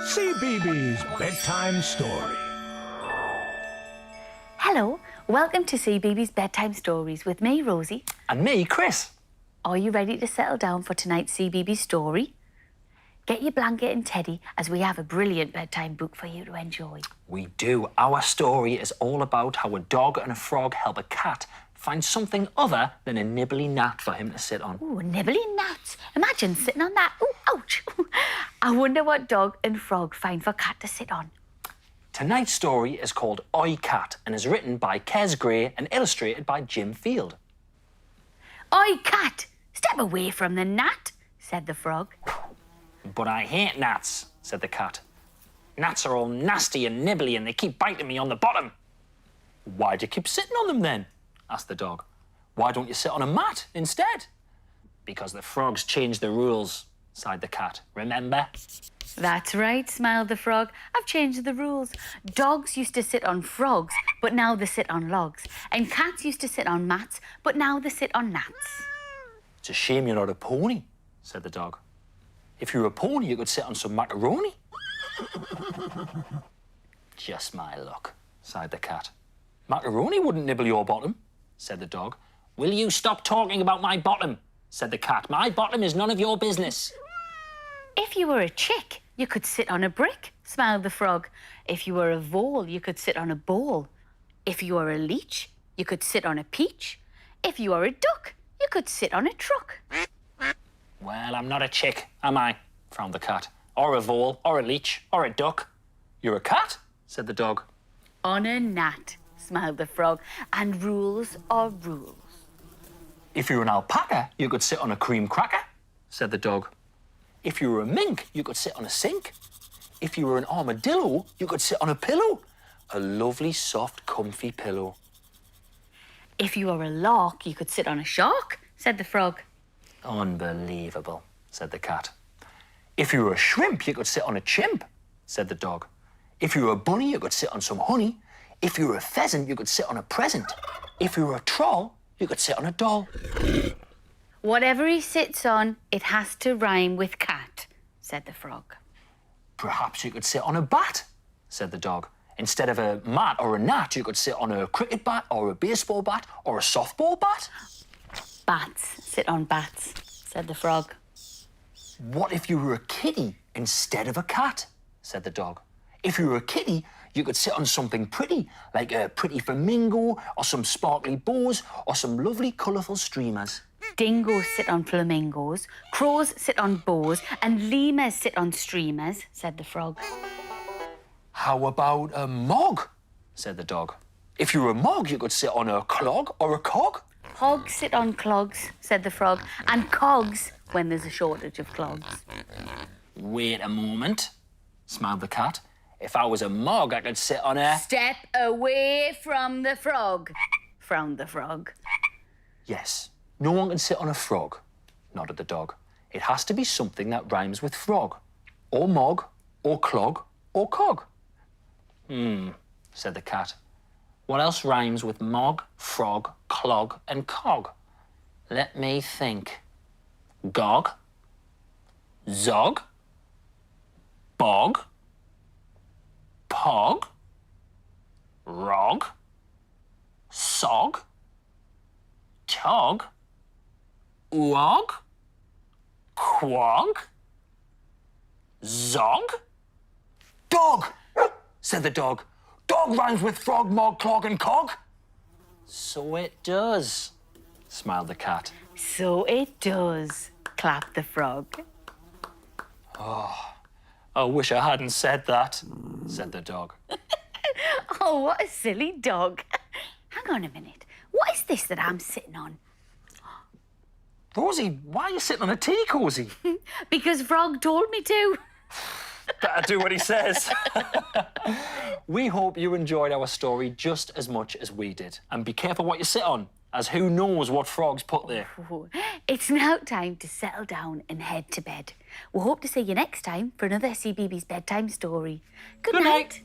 Cbeebies Bedtime Story. Hello, welcome to Cbeebies Bedtime Stories with me, Rosie. And me, Chris. Are you ready to settle down for tonight's Cbeebies story? Get your blanket and teddy, as we have a brilliant bedtime book for you to enjoy. We do. Our story is all about how a dog and a frog help a cat find something other than a nibbly gnat for him to sit on. Ooh, nibbly gnats. Imagine sitting on that. Ooh, ouch. I wonder what dog and frog find for cat to sit on. Tonight's story is called Oi Cat and is written by Kes Gray and illustrated by Jim Field. Oi, cat, step away from the gnat, said the frog. But I hate gnats, said the cat. Gnats are all nasty and nibbly and they keep biting me on the bottom. Why do you keep sitting on them then? Asked the dog. Why don't you sit on a mat instead? Because the frogs changed the rules, sighed the cat. Remember? That's right, smiled the frog. I've changed the rules. Dogs used to sit on frogs, but now they sit on logs. And cats used to sit on mats, but now they sit on gnats. It's a shame you're not a pony, said the dog. If you were a pony, you could sit on some macaroni. Just my luck, sighed the cat. Macaroni wouldn't nibble your bottom, said the dog. Will you stop talking about my bottom, said the cat. My bottom is none of your business. If you were a chick, you could sit on a brick, smiled the frog. If you were a vole, you could sit on a bowl. If you were a leech, you could sit on a peach. If you were a duck, you could sit on a truck. Well, I'm not a chick, am I? Frowned the cat. Or a vole, or a leech, or a duck. You're a cat, said the dog. On a gnat, smiled the frog, and rules are rules. If you were an alpaca, you could sit on a cream cracker, said the dog. If you were a mink, you could sit on a sink. If you were an armadillo, you could sit on a pillow. A lovely, soft, comfy pillow. If you were a lark, you could sit on a shark, said the frog. Unbelievable, said the cat. If you were a shrimp, you could sit on a chimp, said the dog. If you were a bunny, you could sit on some honey. If you were a pheasant, you could sit on a present. If you were a troll, you could sit on a doll. Whatever he sits on, it has to rhyme with cat, said the frog. Perhaps you could sit on a bat, said the dog. Instead of a mat or a gnat, you could sit on a cricket bat or a baseball bat or a softball bat. Bats sit on bats, said the frog. What if you were a kitty instead of a cat, said the dog. If you were a kitty, you could sit on something pretty, like a pretty flamingo or some sparkly bows or some lovely colourful streamers. Dingoes sit on flamingos, crows sit on bows, and lemurs sit on streamers, said the frog. How about a mog, said the dog. If you were a mog, you could sit on a clog or a cog. Hogs sit on clogs, said the frog, and cogs when there's a shortage of clogs. Wait a moment, smiled the cat. If I was a mog, I could sit on a... Step away from the frog, frowned the frog. Yes, no one can sit on a frog, nodded the dog. It has to be something that rhymes with frog, or mog, or clog, or cog. Said the cat. What else rhymes with mog, frog, clog, and cog? Let me think. Gog, zog, bog, pog, rog, sog, tog, uog, quog, zog? Dog, said the dog. Dog rhymes with frog, mog, clog, and cog. So it does, smiled the cat. So it does, clapped the frog. I wish I hadn't said that, said the dog. Oh, what a silly dog. Hang on a minute. What is this that I'm sitting on? Rosie, why are you sitting on a tea cosy? Because Frog told me to. Better do what he says. We hope you enjoyed our story just as much as we did. And be careful what you sit on, as who knows what frogs put there. Oh, it's now time to settle down and head to bed. We'll hope to see you next time for another Cbeebies bedtime story. Good night.